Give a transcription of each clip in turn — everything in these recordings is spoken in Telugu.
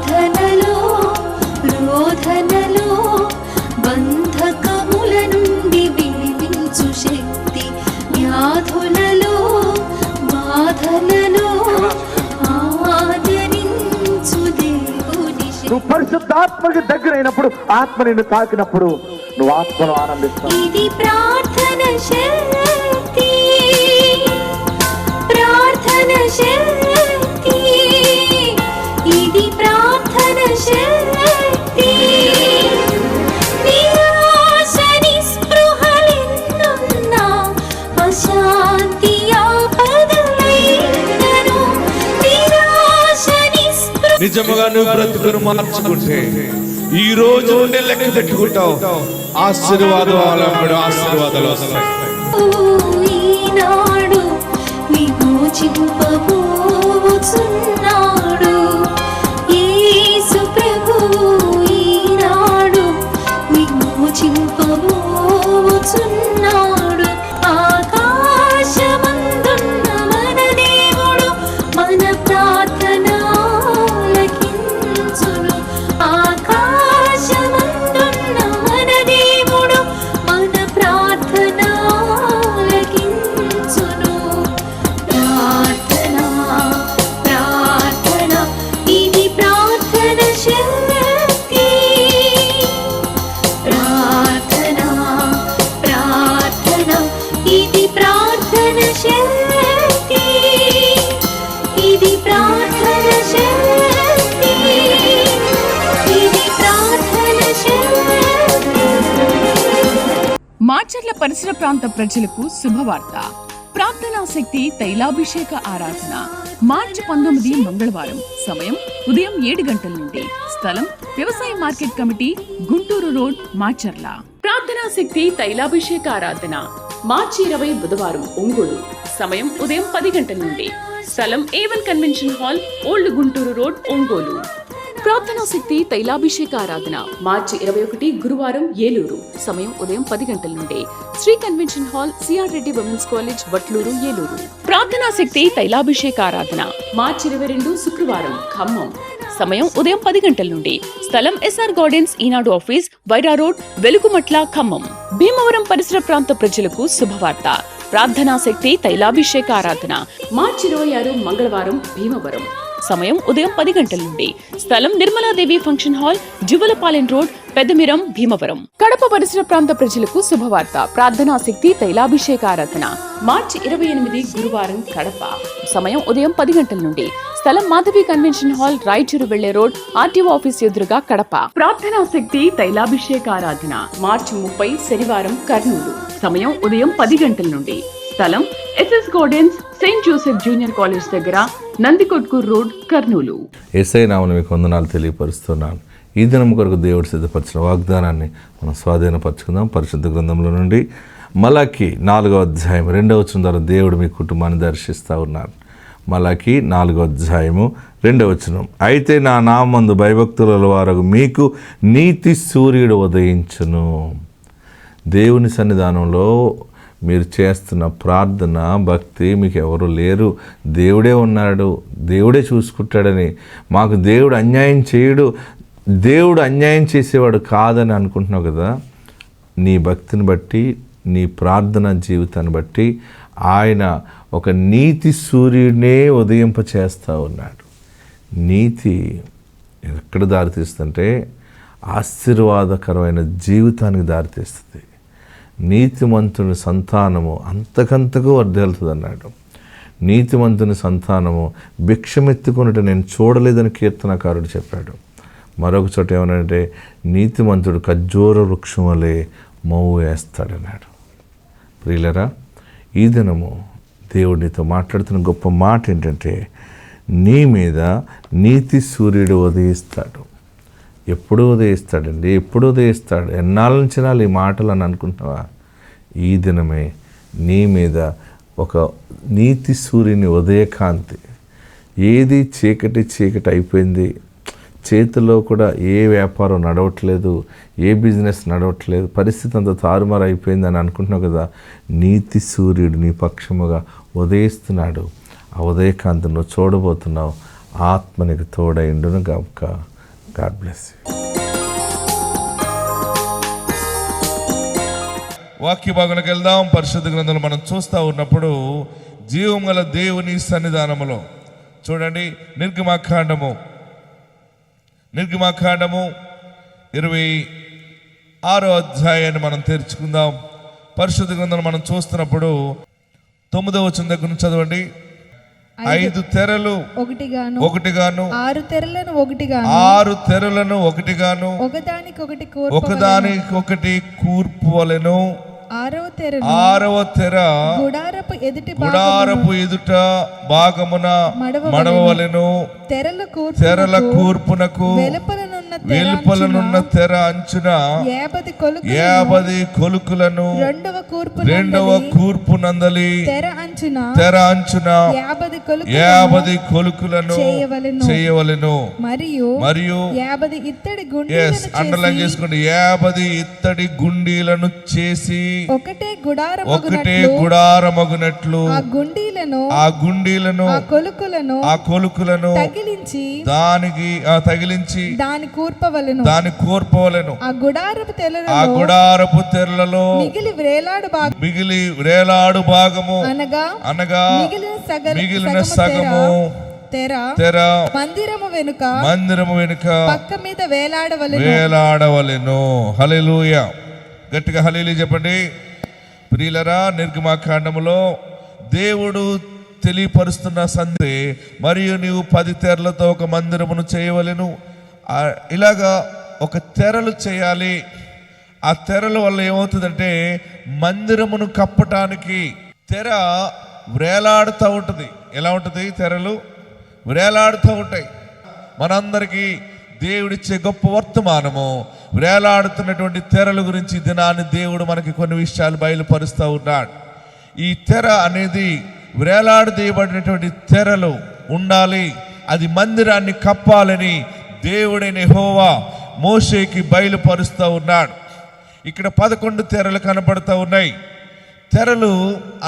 శోధనలో రోధనలో బంధకముల నుండి విడిపించు శక్తి, వ్యాధులలో బాధలలో ఆదరించు దేవుని శక్తి. నువ్వు పరిశుద్ధాత్మకి దగ్గర అయినప్పుడు, ఆత్మ నిన్ను తాకినప్పుడు నువ్వు ఆత్మను ఆనందిస్తావు. ఇది ప్రార్థన శక్తి, ప్రార్థన శక్తి, ఇది ప్రార్థన శక్తి. నిరాశ నిస్పృహలెన్నున్నా అశాంతి ఆపదలైనను, నిరాశ నిస్పృహ. నిజముగా నువ్వు బ్రతుకును మార్చుకుంటే ఈ రోజు నుండి లెక్క పెట్టుకుంటావు. ఆశీర్వాదాలు వస్తాయి. ఈనాడు విమోచింపబోచున్నాడు యేసు ప్రభువు, ఈనాడు విమోచింపబోచున్నాడు. ఆకాశమందున్న మన దేవుడు మన ప్రార్థన ఆలకించును. ఆకాశమందున్న మన దేవుడు మన ప్రార్థన ఆలకించును. ప్రార్థన ప్రార్థన ఇది ప్రార్థన శక్తి, ప్రార్థన ప్రార్థన ఇది ప్రార్థన శక్తి, ఇది ప్రార్థన శక్తి, ఇది ప్రార్థన శక్తి. మాచర్ల పరిసర ప్రాంత ప్రజలకు శుభవార్త. ప్రార్థనా శక్తి తైలాభిషేక ఆరాధన మార్చి 19 మంగళవారం. సమయం ఉదయం 7 గంటల నుండి. స్థలం వ్యవసాయ market committee, Guntur road, Macherla. ప్రార్థనా శక్తి తైలాభిషేక ఆరాధన మార్చి 20 బుధవారం, ఒంగోలు. సమయం ఉదయం 10 గంటల నుండి. స్థలం A1 convention hall, old Guntur road, Ongole. ప్రార్థనా శక్తి తైలాభిషేక ఆరాధన మార్చి 21 గురువారం, ఏలూరు. సమయం ఉదయం 10 గంటల నుండి. Shri convention hall, CR Reddy women's college, Vatluru, Eluru. ప్రార్థనా శక్తి తైలాభిషేక ఆరాధన మార్చి 22 శుక్రవారం, ఖమ్మం. సమయం ఉదయం 10 గంటల నుండి. స్థలం ఎస్ఆర్ గార్డెన్స్, ఈనాడు ఆఫీస్, వైరా రోడ్, వెలుగుమట్ల, ఖమ్మం. భీమవరం పరిసర ప్రాంత ప్రజలకు శుభవార్త. ప్రార్థనా శక్తి తైలాభిషేక ఆరాధన మార్చి 26 మంగళవారం, భీమవరం. సమయం ఉదయం 10 గంటల నుండి. స్థలం Nirmaladevi function hall, Juvalapalem road, Peddamiram, Bhimavaram. Kadapa పరిసర ప్రాంత ప్రజలకు శుభవార్త. ప్రార్థనా శక్తి తైలాభిషేక ఆరాధన మార్చి 28 గురువారం, కడప. సమయం ఉదయం 10 గంటల నుండి. స్థలం మాధవి కన్వెన్షన్ హాల్, రాయచూరు వెళ్లే రోడ్, ఆర్టీఓ ఆఫీస్ ఎదురుగా, కడప. ప్రార్థనా శక్తి తైలాభిషేక ఆరాధన మార్చి 30 శనివారం, కర్నూలు. సమయం ఉదయం 10 గంటల నుండి. స్థలం SS gardens, saint Joseph junior college దగ్గర, నందికొట్కూరు రోడ్, కర్నూలు. యేసయ్య నామమున మీకు వందనాలు తెలియపరుస్తున్నాను. ఈ దినం కొరకు దేవుడు సిద్ధపరిచిన వాగ్దానాన్ని మనం స్వాధీనపరచుకుందాం. పరిశుద్ధ గ్రంథంలో నుండి మలాకి 4వ అధ్యాయం 2వ వచనం ద్వారా దేవుడు మీ కుటుంబాన్ని దర్శిస్తూ ఉన్నారు. మలాకి 4వ అధ్యాయము 2వ వచనం. అయితే నా నామందు భయభక్తుల వారకు మీకు నీతి సూర్యుడు ఉదయించును. దేవుని సన్నిధానంలో మీరు చేస్తున్న ప్రార్థన, భక్తి, మీకు ఎవరు లేరు, దేవుడే ఉన్నాడు, దేవుడే చూసుకుంటాడని, మాకు దేవుడు అన్యాయం చేయడు, దేవుడు అన్యాయం చేసేవాడు కాదని అనుకుంటున్నావు కదా. నీ భక్తిని బట్టి, నీ ప్రార్థన జీవితాన్ని బట్టి ఆయన ఒక నీతి సూర్యుడినే ఉదయింపచేస్తూ ఉన్నాడు. నీతి ఎక్కడ దారితీస్తుంటే ఆశీర్వాదకరమైన జీవితానికి దారితీస్తుంది. నీతిమంతుని సంతానము అంతకంతకు వర్ధిల్లుతుంది అన్నాడు. నీతిమంతుని సంతానము భిక్షమెత్తుకున్నట్టు నేను చూడలేదని కీర్తనకారుడు చెప్పాడు. మరొక చోట ఏమనంటే నీతిమంతుడు ఖర్జూర వృక్షం వలె మవ్వు వేస్తాడన్నాడు. ప్రియులరా, ఈ దినము దేవుడు నీతో మాట్లాడుతున్న గొప్ప మాట ఏంటంటే నీ మీద నీతి సూర్యుడు ఉదయిస్తాడు. ఎప్పుడు ఉదయిస్తాడండి? ఎప్పుడు ఉదయిస్తాడు? ఎన్నాళ్ళ నుంచి నాలు ఈ మాటలు అని అనుకుంటున్నావా? ఈ దినమే నీ మీద ఒక నీతి సూర్యుని ఉదయకాంతి. ఏది చీకటి చీకటి అయిపోయింది, చేతిలో కూడా ఏ వ్యాపారం నడవట్లేదు, ఏ బిజినెస్ నడవట్లేదు, పరిస్థితి అంతా తారుమారు అయిపోయింది అని అనుకుంటున్నావు కదా. నీతి సూర్యుడు నీ పక్షముగా ఉదయిస్తున్నాడు. ఆ ఉదయకాంతిని నువ్వు చూడబోతున్నావు. ఆత్మ నీకు తోడైండును గాక. God bless you. వాక్య భాగంలోకి వెళ్దాం. పరిశుద్ధ గ్రంథంలో మనం చూస్తూ ఉన్నప్పుడు జీవం గల దేవుని సన్నిధానములో చూడండి, నిర్గమాకాండము 26వ అధ్యాయాన్ని మనం తెరుచుకుందాం. పరిశుద్ధ గ్రంథంలో మనం చూస్తున్నప్పుడు 9వ వచనం దగ్గర నుంచి చదవండి. 5 తెరలు ఒకటిగాను 6 తెరలను ఒకటిగాను ఒకదానికొకటి కూర్పు వలెను. 6వ తెర గుడారపు ఎదుట భాగమున మడవవలెను. తెరల కూర్పునకు వెలుపలనున్న తెర అంచున 50 కొలుకులను, రెండవ కూర్పు నందలి తెర అంచున 50 కొలుకులను చేయవలెను. మరియు అండర్లైన్ చేసుకోండి, 50 ఇత్తడి గుండీలను చేసి ఒకటే గుడారమగునట్లు ఆ గుండీలను ఆ కొలుకులను తగిలించి దాని కూర్పవలెను. ఆ గుడారపు తెరలలో మిగిలి వ్రేలాడు భాగము అనగా మిగిలిన సగము తెర మందిరము వెనుక పక్క మీద వేలాడవలెను. హల్లెలూయా. గట్టిగా హల్లెలూయా చెప్పండి. ప్రియులరా, నిర్గమాకాండములో దేవుడు తెలియపరుస్తున్న సందే, మరియు నీవు 10 తెరలతో ఒక మందిరమును చేయవలెను. ఇలాగా ఒక తెరలు చేయాలి. ఆ తెరల వల్ల ఏమవుతుందంటే మందిరమును కప్పటానికి తెర వ్రేలాడుతూ ఉంటుంది. ఎలా ఉంటుంది? తెరలు వ్రేలాడుతూ ఉంటాయి. మనందరికీ దేవుడిచ్చే గొప్ప వర్తమానము వ్రేలాడుతున్నటువంటి తెరల గురించి దినాన్ని దేవుడు మనకి కొన్ని విషయాలు బయలుపరుస్తూ ఉన్నాడు. ఈ తెర అనేది వ్రేలాడదీయబడినటువంటి తెరలు ఉండాలి. అది మందిరాన్ని కప్పాలని దేవుడైన యెహోవా మోషేకి బయలుపరుస్తూ ఉన్నాడు. ఇక్కడ 11 తెరలు కనబడుతూ ఉన్నాయి. తెరలు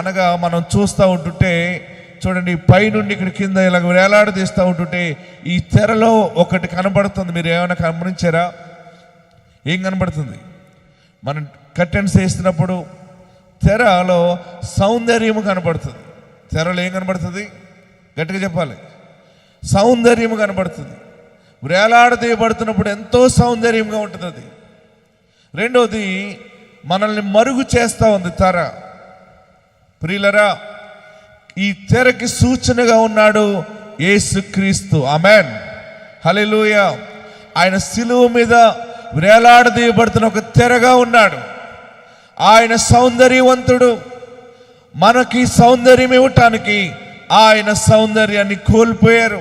అనగా మనం చూస్తూ ఉంటుంటే చూడండి, పైనుండి ఇక్కడ కింద ఇలా వేలాడదీస్తూ ఉంటుంటే ఈ తెరలో ఒకటి కనబడుతుంది. మీరు ఏమైనా గమనించారా? ఏం కనబడుతుంది? మనం కర్టెన్స్ వేస్తున్నప్పుడు తెరలో సౌందర్యము కనబడుతుంది. తెరలో ఏం కనబడుతుంది? గట్టిగా చెప్పాలి. సౌందర్యము కనబడుతుంది. వేలాడదీయబడుతున్నప్పుడు ఎంతో సౌందర్యంగా ఉంటుంది అది. రెండోది, మనల్ని మరుగు చేస్తూ ఉంది తెర. ప్రియులరా, ఈ తెరకి సూచనగా ఉన్నాడు యేసుక్రీస్తు. ఆమేన్, హల్లెలూయా. ఆయన సిలువ మీద వేలాడదీయబడుతున్న ఒక తెరగా ఉన్నాడు. ఆయన సౌందర్యవంతుడు. మనకి సౌందర్యం ఇవ్వటానికి ఆయన సౌందర్యాన్ని కోల్పోయారు.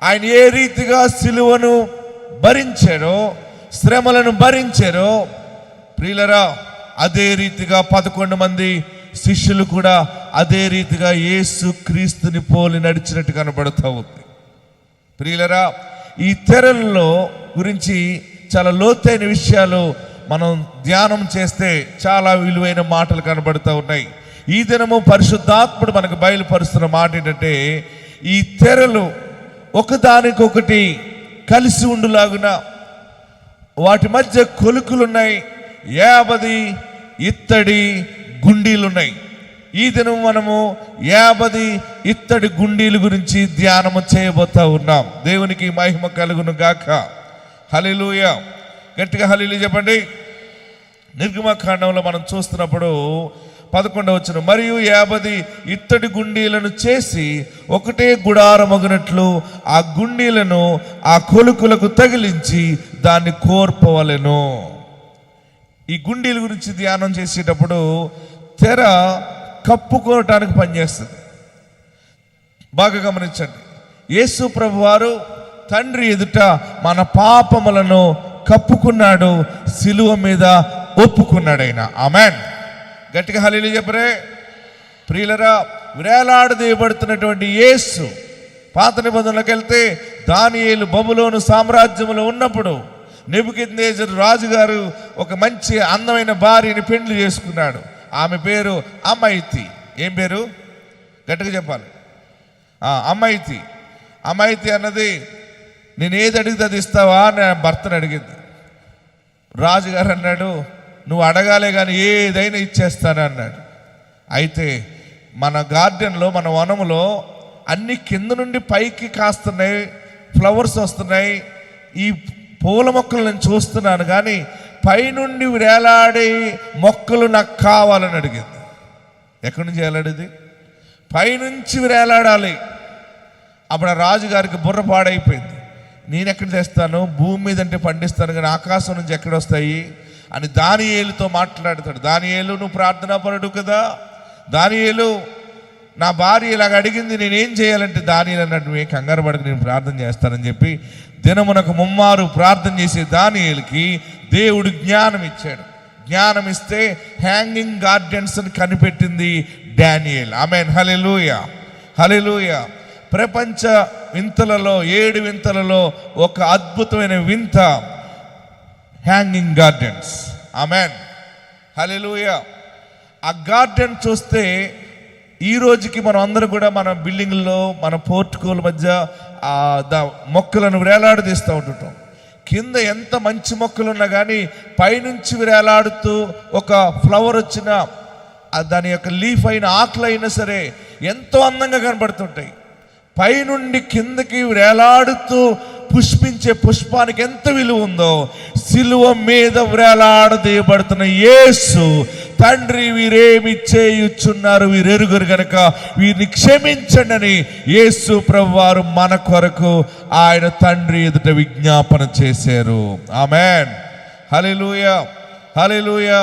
ఆయన ఏ రీతిగా సిలువను భరించారో, శ్రమలను భరించారో ప్రియులరా, అదే రీతిగా 11 మంది శిష్యులు కూడా అదే రీతిగా యేసు క్రీస్తుని పోలి నడిచినట్టు కనబడుతూ ఉంది. ప్రియులరా, ఈ తెరల్లో గురించి చాలా లోతైన విషయాలు మనం ధ్యానం చేస్తే చాలా విలువైన మాటలు కనబడుతూ ఉన్నాయి. ఈ దినము పరిశుద్ధాత్ముడు మనకు బయలుపరుస్తున్న మాట ఏంటంటే, ఈ తెరలు ఒకదానికొకటి కలిసి ఉండులాగున వాటి మధ్య కొలుకులున్నాయి. 50 ఇత్తడి గుండీలున్నాయి. ఈ దినం మనము 50 ఇత్తడి గుండీల గురించి ధ్యానము చేయబోతా ఉన్నాం. దేవునికి మహిమ కలుగును గాక. హల్లెలూయా. గట్టిగా హల్లెలూయా చెప్పండి. నిర్గమకాండంలో మనం చూస్తున్నప్పుడు 11వ వచనం, మరియు 50 ఇత్తడి గుండీలను చేసి ఒకటే గుడారమగునట్లు ఆ గుండీలను ఆ కొలుకులకు తగిలించి దాన్ని కోర్పవలెను. ఈ గుండీల గురించి ధ్యానం చేసేటప్పుడు తెర కప్పుకోవటానికి పనిచేస్తుంది. బాగా గమనించండి. యేసు ప్రభు వారు తండ్రి ఎదుట మన పాపములను కప్పుకున్నాడు, సిలువ మీద ఒప్పుకున్నాడు ఆయన. ఆమేన్. గట్టిగా హల్లెలూయా చెప్పరే. ప్రియులరా, వేలాడదీయబడుతున్నటువంటి యేసు పాత నిబంధనలోకి వెళ్తే దానియేలు బబులోను సామ్రాజ్యంలో ఉన్నప్పుడు నెబుకద్నెజరు రాజుగారు ఒక మంచి అందమైన భార్యని పెండ్లి చేసుకున్నాడు. ఆమె పేరు అమైతి. ఏం పేరు? గట్టిగా చెప్పాలి. అమైతి. అమైతే అన్నది, నేను ఏది అడిగితే అది ఇస్తావా అని భర్తను అడిగింది. రాజుగారు అన్నాడు, నువ్వు అడగాలే కానీ ఏదైనా ఇచ్చేస్తాను అన్నాడు. అయితే మన గార్డెన్లో, మన వనములో అన్ని కింద నుండి పైకి కాస్తున్నాయి, ఫ్లవర్స్ వస్తున్నాయి, ఈ పూల మొక్కలు నేను చూస్తున్నాను, కానీ పైనుండి వేలాడే మొక్కలు నాకు కావాలని అడిగింది. ఎక్కడి నుంచి వేలాడేది? పైనుంచి వేలాడాలి. అప్పుడు ఆ రాజుగారికి బుర్ర పాడైపోయింది. నేను ఎక్కడ తెస్తాను, భూమి మీద అంటే పండిస్తాను కానీ ఆకాశం నుంచి ఎక్కడ వస్తాయి అని దానియేలుతో మాట్లాడతాడు. దానియేలు, నువ్వు ప్రార్థనాపరుడు కదా, దానియేలు నా భార్య ఇలాగ అడిగింది, నేనేం చేయాలంటే దానియేలు అన్నట్టు, నువ్వు కంగారు పడక, నేను ప్రార్థన చేస్తానని చెప్పి దినమునకు 3 మారు ప్రార్థన చేసే దానియేలుకి దేవుడు జ్ఞానం ఇచ్చాడు. జ్ఞానం ఇస్తే హ్యాంగింగ్ గార్డెన్స్ అని కనిపెట్టింది డానియేల్. ఆమేన్, హల్లెలూయా, హల్లెలూయా. ప్రపంచ వింతలలో 7 వింతలలో ఒక అద్భుతమైన వింత హ్యాంగింగ్ గార్డెన్స్. ఆమేన్, హల్లెలూయా. ఆ గార్డెన్ చూస్తే ఈ రోజుకి మనం అందరూ కూడా మన బిల్డింగ్లో, మన పోర్టుకోల మధ్య మొక్కలను వేలాడదీస్తూ ఉంటుంటాం. కింద ఎంత మంచి మొక్కలు ఉన్నా కానీ పైనుంచి వేలాడుతూ ఒక ఫ్లవర్ వచ్చినా, దాని యొక్క లీఫ్ అయిన ఆకులు అయినా సరే ఎంతో అందంగా కనబడుతుంటాయి. పైనుండి కిందకి వేలాడుతూ పుష్పించే పుష్పానికి ఎంత విలువ ఉందో, సిలువ మీద వేలాడదీయబడుతున్న యేసు తండ్రి, వీరేమి చేయుచున్నారు వీరెరుగరు గనక వీరిని క్షమించండి అని యేసు ప్రభువారు మన కొరకు ఆయన తండ్రి ఎదుట విజ్ఞాపన చేశారు. ఆమేన్, హల్లెలూయా, హల్లెలూయా.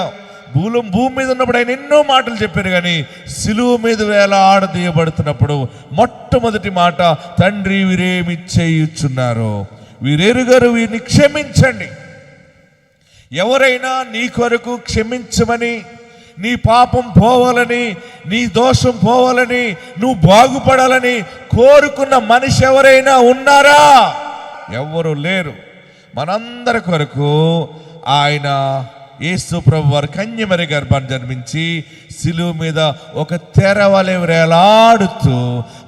భూమి మీద ఉన్నప్పుడు ఆయన ఎన్నో మాటలు చెప్పారు, కానీ సిలువ మీద వేలాడదీయబడుతున్నప్పుడు మొట్టమొదటి మాట, తండ్రి వీరేమి చేయుచున్నారు వీరెరుగరు వీరిని క్షమించండి. ఎవరైనా నీ కొరకు క్షమించమని, నీ పాపం పోవాలని, నీ దోషం పోవాలని, నువ్వు బాగుపడాలని కోరుకున్న మనిషి ఎవరైనా ఉన్నారా? ఎవరు లేరు. మనందరి కొరకు ఆయన యేసు ప్రభు వారు కన్యమరి గర్భాన్ని జన్మించి సిలువ మీద ఒక తెరవలె వేలాడుతూ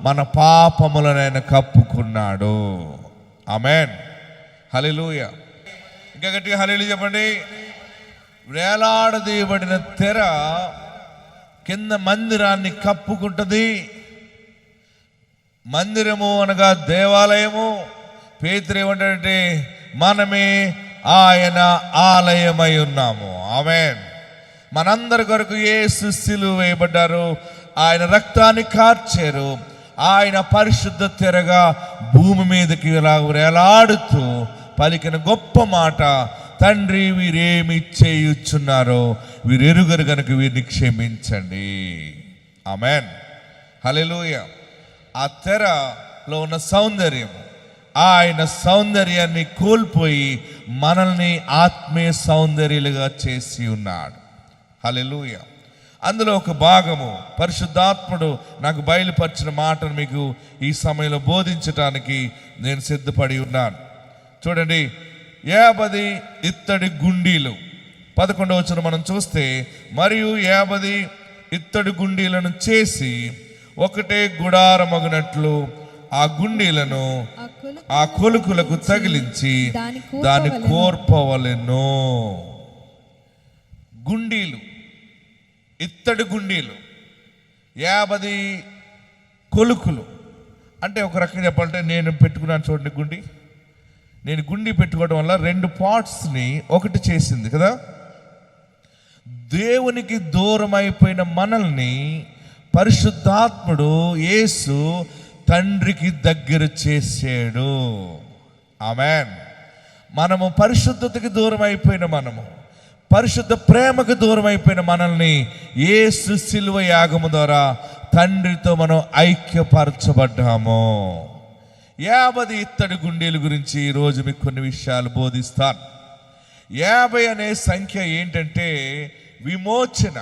మన పాపములను ఆయన కప్పుకున్నాడు. ఆమేన్, హల్లెలూయా. ఇంకా గట్టిగా హల్లెలూయా చెప్పండి. వేలాడదీయబడిన తెర కింద మందిరాన్ని కప్పుకుంటుంది. మందిరము అనగా దేవాలయము. పేతురు ఏమంటాడంటే, మనమే ఆయన ఆలయమై ఉన్నాము. ఆమేన్. మనందరి కొరకు యేసు సిలువ వేయబడ్డారు, ఆయన రక్తాన్ని కార్చారు. ఆయన పరిశుద్ధ తెరగా భూమి మీదకి వేలాడుతూ పలికిన గొప్ప మాట, తండ్రి వీరేమి చేయుచున్నారో వీరెరుగరు గనుక వీరిని క్షమించండి. ఆమేన్, హల్లెలూయా. ఆ తెరలో ఉన్న సౌందర్యం, ఆయన సౌందర్యాన్ని కోల్పోయి మనల్ని ఆత్మీయ సౌందర్యాలుగా చేసి ఉన్నాడు. హల్లెలూయా. అందులో ఒక భాగము పరిశుద్ధాత్ముడు నాకు బయలుపరిచిన మాటను మీకు ఈ సమయంలో బోధించటానికి నేను సిద్ధపడి ఉన్నాను. చూడండి, 50 ఇత్తడి గుండీలు. 11వ వచనం మనం చూస్తే, మరియు 50 ఇత్తడి గుండీలను చేసి ఒకటే గుడారమగునట్లు ఆ గుండీలను ఆ కొలుకులకు తగిలించి దాని కోర్పవలెను. గుండీలు, ఇత్తడి గుండీలు, 50 కొలుకులు. అంటే ఒక రకంగా చెప్పాలంటే, నేను పెట్టుకున్నాను చూడండి గుండి. నేను గుండి పెట్టుకోవడం వల్ల 2 పార్ట్స్ని ఒకటి చేసింది కదా. దేవునికి దూరం అయిపోయిన మనల్ని పరిశుద్ధాత్ముడు యేసు తండ్రికి దగ్గర చేసాడు. ఆమేన్. మనము పరిశుద్ధతకి దూరం అయిపోయిన, మనము పరిశుద్ధ ప్రేమకు దూరం అయిపోయిన మనల్ని యేసు సిలువ యాగము ద్వారా తండ్రితో మనం ఐక్యపరచబడ్డాము. 50 ఇత్తడి గుండీల గురించి ఈరోజు మీకు కొన్ని విషయాలు బోధిస్తాను. 50 అనే సంఖ్య ఏంటంటే విమోచన.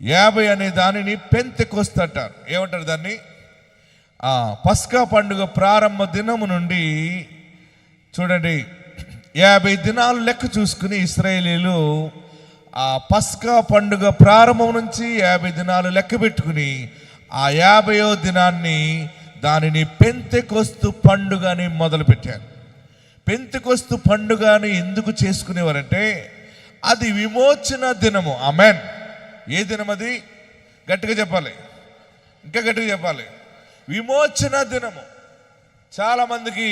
50 అనే దానిని పెంతెకొస్తు అంటారు. ఏమంటారు దాన్ని? పస్కా పండుగ ప్రారంభ దినము నుండి చూడండి, 50 దినాలు లెక్క చూసుకుని ఇశ్రాయేలీలు ఆ పస్కా పండుగ ప్రారంభం నుంచి 50 దినాలు లెక్క పెట్టుకుని ఆ 50వ దినాన్ని దానిని పెంతెకొస్తు పండుగని మొదలుపెట్టారు. పెంతెకొస్తు పండుగని ఎందుకు చేసుకునేవారంటే అది విమోచన దినము. ఆమెన్. ఏ దినం అది? గట్టిగా చెప్పాలి, ఇంకా గట్టిగా చెప్పాలి. విమోచన దినము. చాలామందికి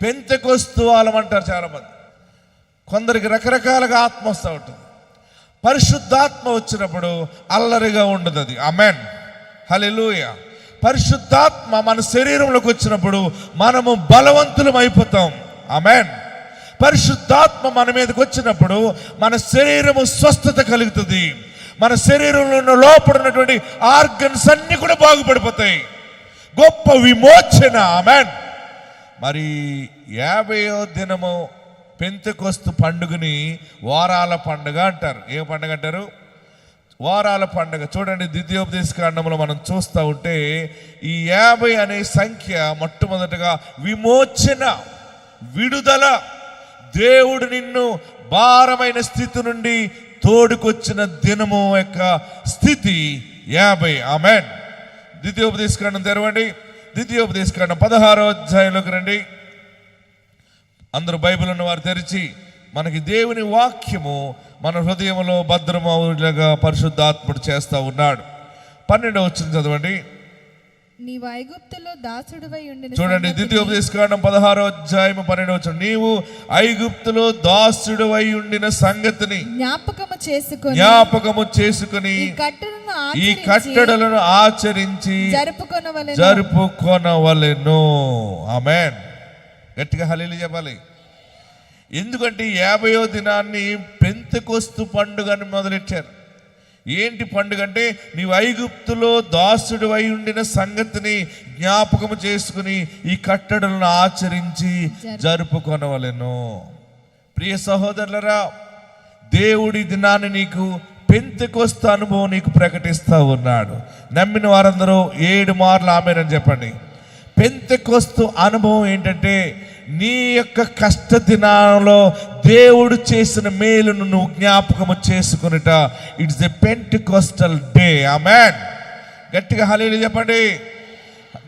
పెంతెకొస్తు వాళ్ళమంటారు చాలామంది. కొందరికి రకరకాలుగా ఆత్మ వస్తూ ఉంటుంది. పరిశుద్ధాత్మ వచ్చినప్పుడు అల్లరిగా ఉండదు అది. ఆమెన్, హల్లెలూయా. పరిశుద్ధాత్మ మన శరీరంలోకి వచ్చినప్పుడు మనము బలవంతులం అయిపోతాం. ఆమెన్. పరిశుద్ధాత్మ మన మీదకి వచ్చినప్పుడు మన శరీరము స్వస్థత కలుగుతుంది. మన శరీరంలో ఉన్న లోపల ఉన్నటువంటి ఆర్గన్స్ అన్ని కూడా బాగుపడిపోతాయి. గొప్ప విమోచన. ఆమెన్. మరి 50వ దినము పెంతెకొస్తు పండుగని వారాల పండుగ అంటారు. ఏ పండుగ అంటారు? వారాల పండుగ. చూడండి, ద్వితీయోపదేశకాండంలో మనం చూస్తూ ఉంటే ఈ 50 అనే సంఖ్య మొట్టమొదటగా విమోచన, విడుదల. దేవుడు నిన్ను భారమైన స్థితి నుండి తోడుకొచ్చిన దినము యొక్క స్థితి 50. ఆమెన్. ద్వితీయోపదేశకాండం తెరవండి. ద్వితీయోపదేశకాండం 16వ అధ్యాయంలోకి రండి. అందరూ బైబిల్ ఉన్న వారు తెరిచి మనకి దేవుని వాక్యము మన హృదయంలో భద్రమవులుగా పరిశుద్ధాత్ముడు చేస్తూ ఉన్నాడు. 12వ వచనం చదవండి. నీవు ఐగుప్తులో దాసుడివై ఉండిన చూడండి, ద్వితీయోపదేశకాండం 16వ అధ్యాయం 12వ వచనం. నీవు ఐగుప్తులో దాసుడివై ఉండిన సంగతిని జ్ఞాపకము చేసుకొని ఈ కట్టడలను ఆచరించి జరుపుకొనవలెను. ఆమేన్. గట్టిగా హల్లెలూయా చెప్పాలి. ఎందుకంటే 50వ దినాన్ని పెంతెకొస్తు పండుగని మొదలెట్టారు. ఏంటి పండుగ అంటే నీవు ఐగుప్తులో దాసుడు అయి ఉండిన సంగతిని జ్ఞాపకము చేసుకుని ఈ కట్టడలను ఆచరించి జరుపుకొనవలెను. ప్రియ సహోదరులరా, దేవుడి దినాన్ని నీకు పెంతెకొస్తు అనుభవం నీకు ప్రకటిస్తూ ఉన్నాడు. నమ్మిన వారందరూ 7 మార్లు ఆమేనని చెప్పండి. పెంతెకొస్తు అనుభవం ఏంటంటే నీ యొక్క కష్ట దినాలలో దేవుడు చేసిన మేలును నువ్వు జ్ఞాపకము చేసుకునుట. It's a పెంటెకొస్టల్ day. ఆమేన్. గట్టిగా హల్లెలూయా చెప్పండి,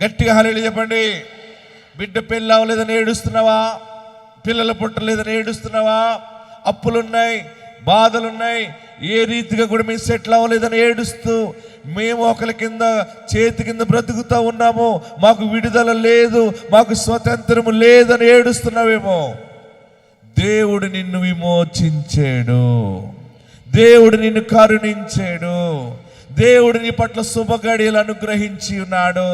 గట్టిగా హల్లెలూయా చెప్పండి. బిడ్డ పెళ్ళి అవ్వలేదని ఏడుస్తున్నావా? పిల్లల పుట్టలేదని ఏడుస్తున్నావా? అప్పులున్నాయి, బాధలున్నాయి, ఏ రీతిగా కూడా మేము సెటిల్ అవ్వలేదని ఏడుస్తూ మేము ఒకరి కింద చేతి కింద బ్రతుకుతూ ఉన్నాము, మాకు విడుదల లేదు, మాకు స్వతంత్రము లేదని ఏడుస్తున్నావేమో. దేవుడు నిన్ను విమోచించాడు, దేవుడు నిన్ను కరుణించాడు, దేవుడు నీ పట్ల శుభగడియలు అనుగ్రహించి ఉన్నాడు.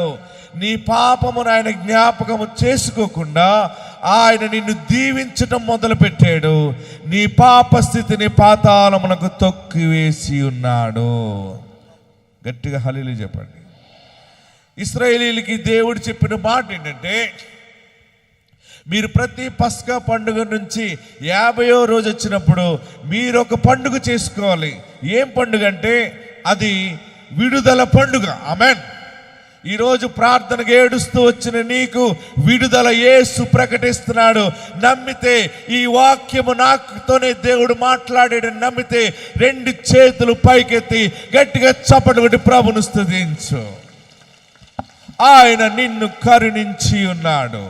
నీ పాపమును ఆయన జ్ఞాపకము చేసుకోకుండా ఆయన నిన్ను దీవించటం మొదలు పెట్టాడు. నీ పాప స్థితిని పాతాళమునకు తొక్కివేసి ఉన్నాడు. గట్టిగా హల్లెలూయా చెప్పండి. ఇశ్రాయేలీయులకి దేవుడు చెప్పిన మాట ఏంటంటే మీరు ప్రతి పస్కా పండుగ నుంచి 50వ రోజు వచ్చినప్పుడు మీరు ఒక పండుగ చేసుకోవాలి. ఏం పండుగ అంటే అది విడుదల పండుగ. ఆమేన్. ఈరోజు ప్రార్థనకు ఏడుస్తూ వచ్చిన నీకు విడుదల యేసు ప్రకటిస్తున్నాడు. నమ్మితే ఈ వాక్యము నాతోనే దేవుడు మాట్లాడాడు నమ్మితే 2 చేతులు పైకెత్తి గట్టిగా చప్పట్లు కొట్టి ప్రభువును స్తుతించు. ఆయన నిన్ను కరుణించి ఉన్నాడు.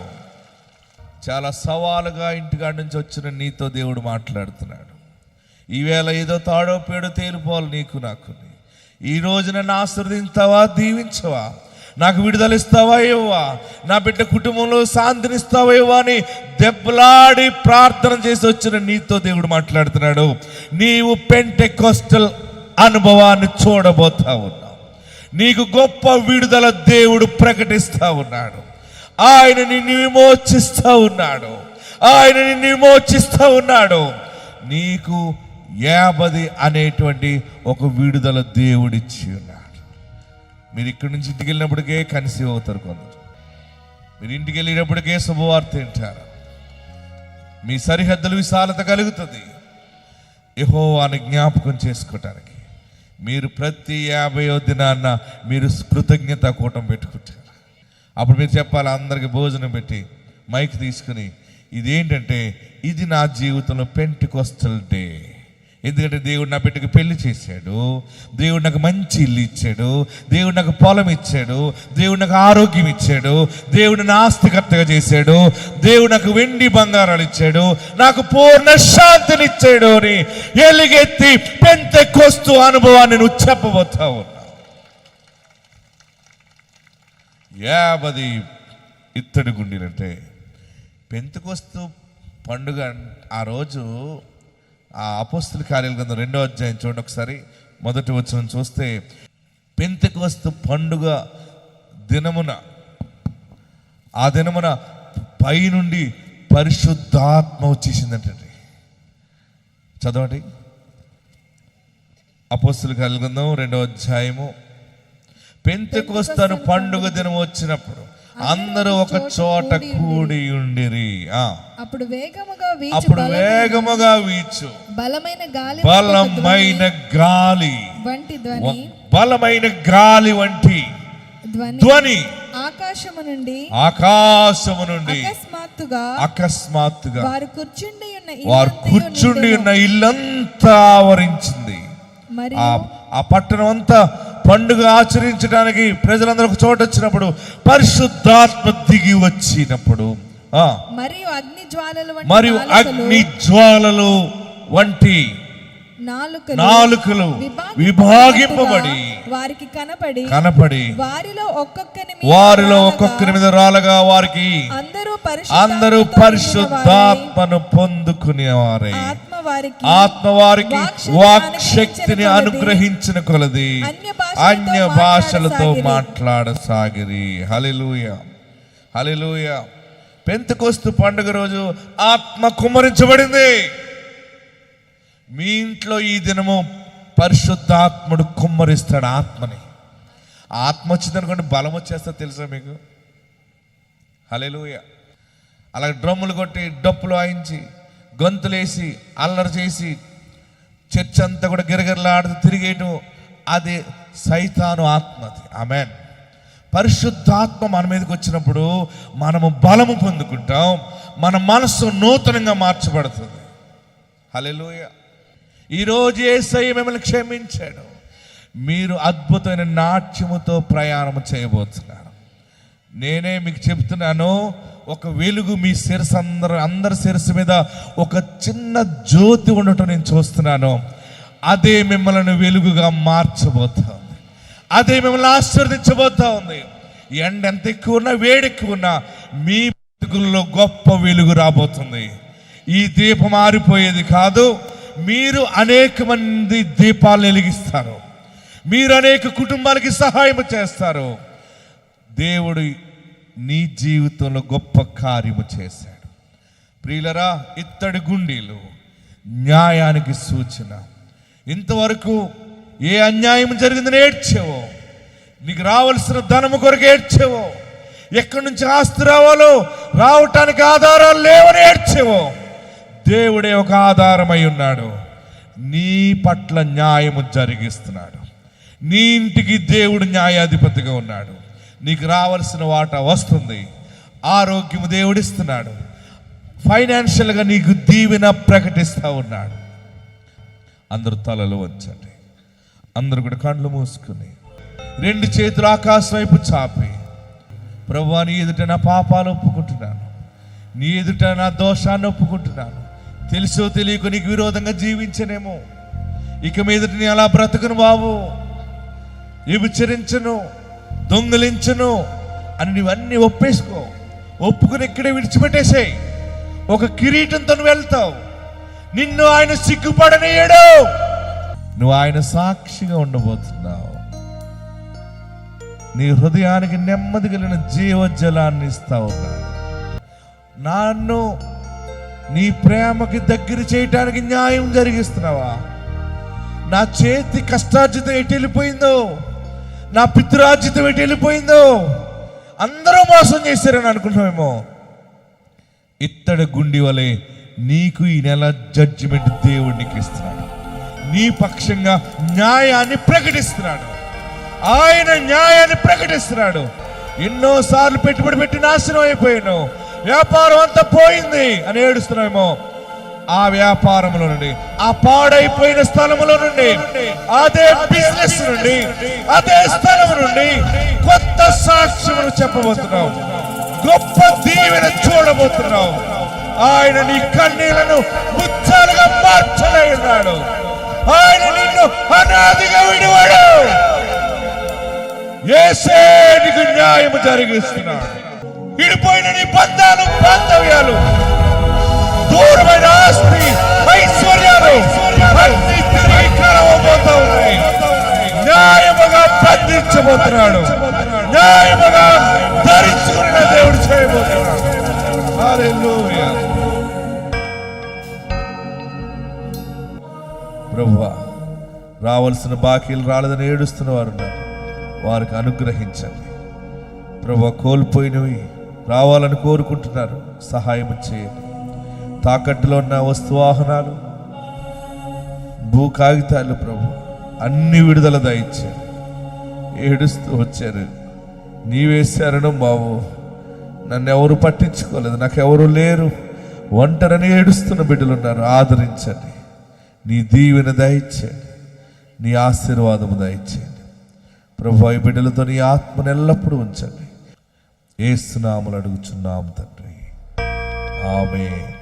చాలా సవాలుగా ఇంటికాడ నుంచి వచ్చిన నీతో దేవుడు మాట్లాడుతున్నాడు. ఈవేళ ఏదో తాడో పేడో తేలిపోవాలి నీకు నాకు. ఈ రోజు నన్ను ఆశీర్వదించావా, దీవించవా, నాకు విడుదల ఇస్తావా ఇవ్వవా, నా బిడ్డ కుటుంబంలో శాంతినిస్తావా ఇవ్వా అని దెబ్బలాడి ప్రార్థన చేసి వచ్చిన నీతో దేవుడు మాట్లాడుతున్నాడు. నీవు పెంటెకొస్టల్ అనుభవాన్ని చూడబోతా ఉన్నావు. నీకు గొప్ప విడుదల దేవుడు ప్రకటిస్తా ఉన్నాడు. ఆయన నిన్ను విమోచిస్తా ఉన్నాడు, ఆయన నిన్ను విమోచిస్తా ఉన్నాడు. నీకు 50 అనేటువంటి ఒక విడుదల దేవుడిచ్చి ఉన్నాడు. మీరు ఇక్కడి నుంచి ఇంటికి వెళ్ళినప్పటికే కన్సీవ్ అవుతారు కొందరు. మీరు ఇంటికి వెళ్ళినప్పటికే శుభవార్త వింటారు. మీ సరిహద్దులు విశాలత కలుగుతుంది. యెహోవాను జ్ఞాపకం చేసుకోవటానికి మీరు ప్రతి 50వ దినాన్న మీరు కృతజ్ఞత కూటం పెట్టుకుంటారు. అప్పుడు మీరు చెప్పాలి అందరికి భోజనం పెట్టి మైక్ తీసుకుని, ఇదేంటంటే ఇది నా జీవితంలో పెంటెకొస్టల్ డే, ఎందుకంటే దేవుడు నా బిడ్డకు పెళ్లి చేశాడు, దేవుడు నాకు మంచి ఇల్లు ఇచ్చాడు, దేవుడు నాకు పొలం ఇచ్చాడు, దేవుడు నాకు ఆరోగ్యం ఇచ్చాడు, దేవుడు నా ఆస్తికర్తగా చేశాడు, దేవుడు నాకు వెండి బంగారాలు ఇచ్చాడు, నాకు పూర్ణ శాంతిని ఇచ్చాడు అని ఎలుగెత్తి పెంతెకొస్తు అనుభవాన్ని నువ్వు చెప్పబోతా ఉన్నా. 50 ఇత్తడి గుండీలంటే పెంతెకొస్తు పండుగ ఆ రోజు ఆ అపోస్తల కార్యాల గ్రంథం 2వ అధ్యాయం చూడండి ఒకసారి, మొదటి వచనం చూస్తే, పెంతెకొస్తు పండుగ దినమున, ఆ దినమున పైనుండి పరిశుద్ధాత్మ వచ్చేసిందంటే. చదవండి, అపోస్తల కార్యాల గ్రంథం 2వ అధ్యాయము. పెంతెకొస్తు పండుగ దినం వచ్చినప్పుడు అందరూ ఒక చోట కూడి ఉండిరి. అప్పుడు వేగముగా వీచు బలమైన గాలి వంటి ధ్వని ఆకాశము నుండి అకస్మాత్తుగా వారు కూర్చుండి ఉన్న ఇల్లంతా ఆవరించింది. ఆ పట్టణం అంతా పండుగ ఆచరించడానికి ప్రజలందరూ ఒక చోట వచ్చినప్పుడు పరిశుద్ధాత్మ దిగి వచ్చినప్పుడు మరియు అగ్ని జ్వాలలు వంటి నాలుకలు విభాగింపబడి వారికి కనపడి వారిలో ఒక్కొక్కరి మీద రాలగా వారికి అందరూ పరిశుద్ధాత్మను పొందుకునేవారే. ఆత్మ వారికి వాక్శక్తిని అనుగ్రహించిన కొలది అన్య భాషలతో మాట్లాడసాగిరి. హల్లెలూయా, హల్లెలూయా. పెంతెకొస్తు పండుగ రోజు ఆత్మ కుమ్మరించబడింది. మీ ఇంట్లో ఈ దినము పరిశుద్ధాత్ముడు కుమ్మరిస్తాడు ఆత్మని. ఆత్మ వచ్చిందనుకోండి, బలం వచ్చేస్తా తెలుసా మీకు? హల్లెలూయా. అలాగే డ్రమ్ములు కొట్టి డప్పులు వాయించి గొంతులేసి అల్లరి చేసి చర్చ్ అంతా కూడా గిరగిరలాడుతూ తిరిగేయటం, అది సైతాను ఆత్మది. ఆమేన్. పరిశుద్ధాత్మ మన మీదకి వచ్చినప్పుడు మనము బలము పొందుకుంటాం, మన మనస్సు నూతనంగా మార్చబడుతుంది. హల్లెలూయా. ఈరోజు యేసయ్య మిమ్మల్ని క్షమించాడు. మీరు అద్భుతమైన నాట్యముతో ప్రయాణం చేయబోతున్నారు. నేనే మీకు చెప్తున్నాను, ఒక వెలుగు మీ శిరస్సు అందరి శిరస్సు మీద ఒక చిన్న జ్యోతి ఉండటం నేను చూస్తున్నాను. అదే మిమ్మల్ని వెలుగుగా మార్చబోతా ఉంది, అదే మిమ్మల్ని ఆశీర్వదించబోతా ఉంది. ఎండ ఎంత ఎక్కువ ఉన్నా, వేడి ఎక్కువ ఉన్నా, మీ బతుకుల్లో గొప్ప వెలుగు రాబోతుంది. ఈ దీపం ఆరిపోయేది కాదు. మీరు అనేక మంది దీపాలు వెలిగిస్తారు, మీరు అనేక కుటుంబాలకి సహాయం చేస్తారు. దేవుడు నీ జీవితంలో గొప్ప కార్యము చేశాడు. ప్రియులరా, ఇత్తడి గుండీలు న్యాయానికి సూచన. ఇంతవరకు ఏ అన్యాయం జరిగిందని ఏడ్చేవో, నీకు రావాల్సిన ధనము కొరకు ఏడ్చేవో, ఎక్కడి నుంచి ఆస్తి రావటానికి ఆధారాలు లేవని ఏడ్చేవో, దేవుడే ఒక ఆధారమై ఉన్నాడు. నీ పట్ల న్యాయము జరిగిస్తున్నాడు. నీ ఇంటికి దేవుడు న్యాయాధిపతిగా ఉన్నాడు. నీకు రావాల్సిన వాటా వస్తుంది. ఆరోగ్యము దేవుడిస్తున్నాడు. ఫైనాన్షియల్గా నీకు దీవెన ప్రకటిస్తూ ఉన్నాడు. అందరూ తలలు వంచండి. అందరూ కూడా కళ్ళు మూసుకుని 2 చేతులు ఆకాశం వైపు చాపి, ప్రభువా, నీ ఎదుట నా పాపాలు ఒప్పుకుంటున్నాను, నీ ఎదుట నా దోషాన్ని ఒప్పుకుంటున్నాను. తెలుసో తెలియక నీకు విరోధంగా జీవించనేమో, ఇక మీదట నీ అలా బ్రతుకును బాబు, వ్యభిచరించను, దొంగలించను అని నీవన్నీ ఒప్పేసుకో. ఒప్పుకుని ఇక్కడే విడిచిపెట్టేసేయి. ఒక కిరీటంతో వెళ్తావు. నిన్ను ఆయన సిగ్గుపడనీయడు. నువ్వు ఆయన సాక్షిగా ఉండబోతున్నావు. నీ హృదయానికి నెమ్మది కలిగిన జీవజలాన్ని ఇస్తా ఉన్నాడు. నన్ను నీ ప్రేమకి దగ్గర చేయటానికి న్యాయం జరిగిస్తున్నావా? నా చేతి కష్టార్జితం ఎటు వెళ్ళిపోయిందో, నా పితృరాజ్జితం ఎటు వెళ్ళిపోయిందో, అందరూ మోసం చేశారని అనుకుంటామేమో. ఇత్తడి గుండి వలె నీకు ఈ నెల జడ్జిమెంట్ దేవుడు నీకు ఇస్తున్నాడు. నీ పక్షంగా న్యాయాన్ని ప్రకటిస్తున్నాడు. ఆయన న్యాయాన్ని ప్రకటిస్తున్నాడు. ఎన్నోసార్లు పెట్టుబడి పెట్టి నాశనం అయిపోయాను, వ్యాపారం అంతా పోయింది అని ఏడుస్తున్నామేమో. ఆ వ్యాపారంలో నుండి, ఆ పాడైపోయిన స్థలములో నుండి, అదే బిజినెస్ నుండి, అదే స్థలం నుండి కొత్త సాక్ష్యములు చెప్పబోతున్నావు. గొప్ప దీవెన చూడబోతున్నావు. ఆయన నీ కన్నీళ్లను ముత్యాలుగా మార్చలే ఉన్నాడు. ఆయన నిన్ను అనాదిగా విడివాడు. యేసే నీకు న్యాయము జరిగిస్తున్నాడు. విడిపోయిన నీ బంధాలు, బాంధవ్యాలు, దూరమైన ఆస్తి, ఐశ్వర్యాలు అన్ని తిరిగి కలవబోతా ఉన్నాయి. న్యాయముగా బంధించబోతున్నాడు. న్యాయముగా ధరించుకున్న దేవుడు చేయబోతున్నాడు. హల్లెలూయా. ప్రభువా, రావాల్సిన బాకీలు రాలేదని ఏడుస్తున్న వారు ఉన్నారు. వారికి అనుగ్రహించండి. ప్రభువా, కోల్పోయినవి రావాలని కోరుకుంటున్నారు. సహాయం చేయండి. తాకట్టులో ఉన్న వస్తువాహనాలు, భూ కాగితాలు ప్రభు అన్ని విడుదల దయచేయండి. ఏడుస్తూ వచ్చారు, నీవేశారను బాబు, నన్ను ఎవరు పట్టించుకోలేదు, నాకెవరు లేరు, ఒంటరని ఏడుస్తున్న బిడ్డలు ఉన్నారు. ఆదరించండి. నీ దీవెన దయచేయండి. నీ ఆశీర్వాదము దయచేయండి. ప్రభు, ఈ బిడ్డలతో నీ ఆత్మను ఎల్లప్పుడూ ఉంచండి. యేసు నామములో అడుగుచున్నాము తండ్రి. ఆమేన్.